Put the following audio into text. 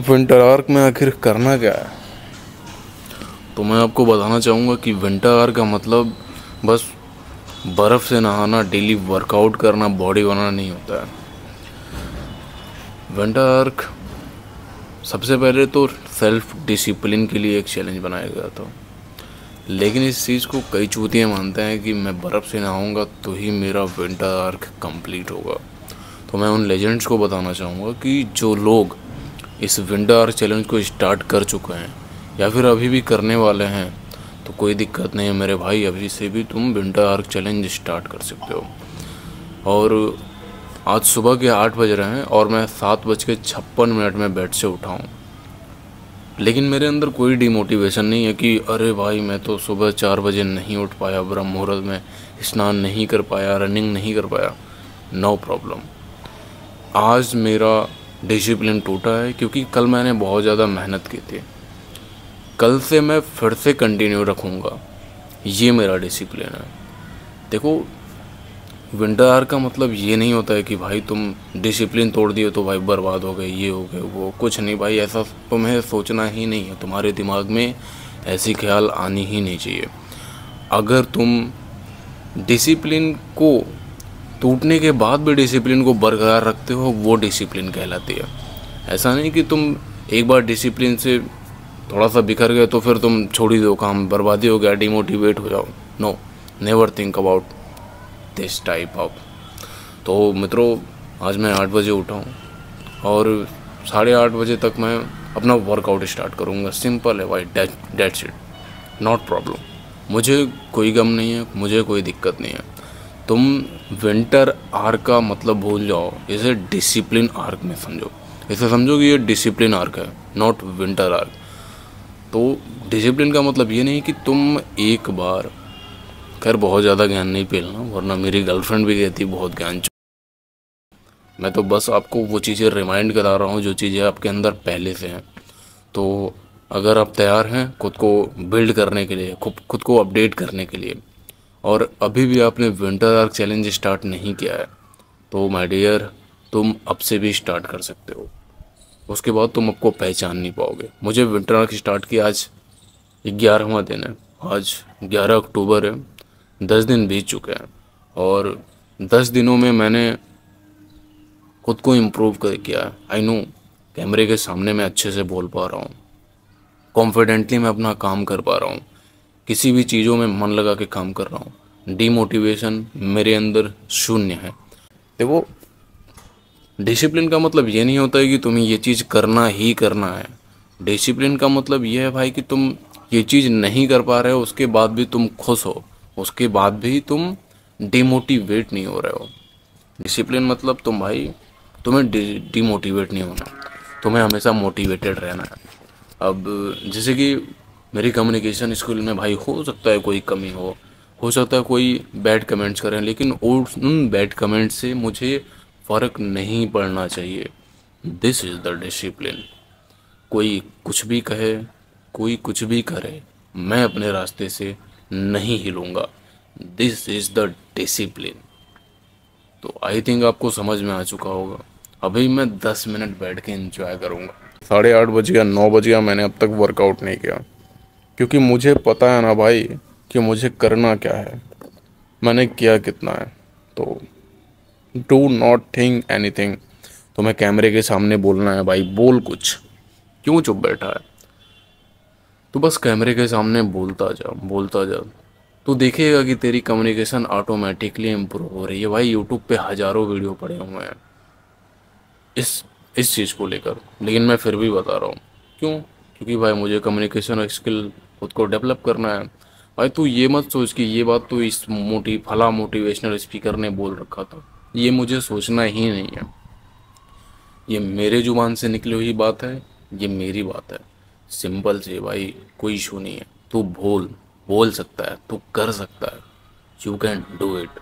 Winter arc में आखिर करना क्या है? तो मैं आपको बताना चाहूँगा कि विंटर आर्क का मतलब बस बर्फ़ से नहाना, डेली वर्कआउट करना, बॉडी बनाना नहीं होता है। विंटर आर्क सबसे पहले तो सेल्फ डिसिप्लिन के लिए एक चैलेंज बनाया गया था, लेकिन इस चीज़ को कई चूतिया मानते हैं कि मैं बर्फ़ से नहाऊंगा तो ही मेरा विंटर आर्क कंप्लीट होगा। तो मैं उन लेजेंड्स को बताना चाहूँगा कि जो लोग इस विंटर आर्क चैलेंज को स्टार्ट कर चुके हैं या फिर अभी भी करने वाले हैं, तो कोई दिक्कत नहीं है मेरे भाई, अभी से भी तुम विंटर आर्क चैलेंज स्टार्ट कर सकते हो। और आज सुबह के 8 बज रहे हैं और मैं 7:56 में बेड से उठा हूँ, लेकिन मेरे अंदर कोई डिमोटिवेशन नहीं है कि अरे भाई मैं तो सुबह 4 बजे नहीं उठ पाया, ब्रह्म मुहूर्त में स्नान नहीं कर पाया, रनिंग नहीं कर पाया। No problem. आज मेरा डिसिप्लिन टूटा है क्योंकि कल मैंने बहुत ज़्यादा मेहनत की थी। कल से मैं फिर से कंटिन्यू रखूँगा, ये मेरा डिसिप्लिन है। देखो, विंटर आर का मतलब ये नहीं होता है कि भाई तुम डिसिप्लिन तोड़ दिए तो भाई बर्बाद हो गए, ये हो गए, वो कुछ नहीं भाई, ऐसा तुम्हें सोचना ही नहीं है, तुम्हारे दिमाग में ऐसी ख्याल आनी ही नहीं चाहिए। अगर तुम डिसिप्लिन को टूटने के बाद भी डिसिप्लिन को बरकरार रखते हो, वो डिसिप्लिन कहलाती है। ऐसा नहीं कि तुम एक बार डिसिप्लिन से थोड़ा सा बिखर गए तो फिर तुम छोड़ ही दो, काम बर्बादी हो गया, डिमोटिवेट हो जाओ। No, never think about this type of. तो मित्रों, आज मैं 8 बजे उठा हूँ और 8:30 बजे तक मैं अपना वर्कआउट स्टार्ट करूँगा। सिंपल है भाई, डेट्स इट, नॉट प्रॉब्लम। मुझे कोई गम नहीं है, मुझे कोई दिक्कत नहीं है। तुम विंटर आर्क का मतलब भूल जाओ, इसे डिसिप्लिन आर्क में समझो। इसे समझो कि ये डिसिप्लिन आर्क है, नॉट विंटर आर्क। तो डिसिप्लिन का मतलब ये नहीं कि तुम एक बार, खैर बहुत ज़्यादा ज्ञान नहीं फैलना, वरना मेरी गर्लफ्रेंड भी कहती बहुत ज्ञान। मैं तो बस आपको वो चीज़ें रिमाइंड करा रहा हूँ जो चीज़ें आपके अंदर पहले से हैं। तो अगर आप तैयार हैं खुद को बिल्ड करने के लिए, खुद को अपडेट करने के लिए, और अभी भी आपने विंटर आर्क चैलेंज स्टार्ट नहीं किया है, तो माय डियर, तुम अब से भी स्टार्ट कर सकते हो। उसके बाद तुम आपको पहचान नहीं पाओगे। मुझे विंटर आर्क स्टार्ट किया आज 11वां दिन है, आज 11 अक्टूबर है। 10 दिन बीत चुके हैं और 10 दिनों में मैंने खुद को इम्प्रूव कर किया है। आई नो, कैमरे के सामने मैं अच्छे से बोल पा रहा हूँ, कॉन्फिडेंटली मैं अपना काम कर पा रहा हूँ, किसी भी चीज़ों में मन लगा के काम कर रहा हूँ। डीमोटिवेशन मेरे अंदर शून्य है। देखो, डिसिप्लिन का मतलब ये नहीं होता है कि तुम्हें ये चीज़ करना ही करना है। डिसिप्लिन का मतलब ये है भाई कि तुम ये चीज़ नहीं कर पा रहे हो, उसके बाद भी तुम खुश हो, उसके बाद भी तुम डिमोटिवेट नहीं हो रहे हो। डिसिप्लिन मतलब तुम भाई, तुम्हें डिमोटिवेट नहीं होना, तुम्हें हमेशा मोटिवेटेड रहना है। अब जैसे कि मेरी कम्युनिकेशन स्किल में भाई हो सकता है कोई कमी हो सकता है कोई बैड कमेंट्स करें, लेकिन उन बैड कमेंट्स से मुझे फ़र्क नहीं पड़ना चाहिए। This is the discipline. कोई कुछ भी कहे, कोई कुछ भी करे, मैं अपने रास्ते से नहीं हिलूंगा। This is the discipline. तो आई थिंक आपको समझ में आ चुका होगा। अभी मैं 10 मिनट बैठ के एंजॉय करूँगा। 8:30 बज गया, 9 बज गया, मैंने अब तक वर्कआउट नहीं किया, क्योंकि मुझे पता है ना भाई कि मुझे करना क्या है, मैंने किया कितना है। तो डू नॉट थिंक एनीथिंग। तुम्हें कैमरे के सामने बोलना है भाई, बोल कुछ, क्यों चुप बैठा है? तो बस कैमरे के सामने बोलता जा, बोलता जा। तू देखेगा कि तेरी कम्युनिकेशन ऑटोमेटिकली इम्प्रूव हो रही है। भाई यूट्यूब पे हज़ारों वीडियो पड़े हुए हैं इस इस चीज़ को लेकर, लेकिन मैं फिर भी बता रहा हूँ। क्यों? क्योंकि भाई मुझे कम्युनिकेशन स्किल खुद को डेवलप करना है। भाई तू ये मत सोच कि ये बात तो इस फला मोटिवेशनल स्पीकर ने बोल रखा था, ये मुझे सोचना ही नहीं है। ये मेरे जुबान से निकली हुई बात है, ये मेरी बात है। सिंपल से भाई, कोई इशू नहीं है। तू बोल बोल सकता है, तू कर सकता है। You can do it.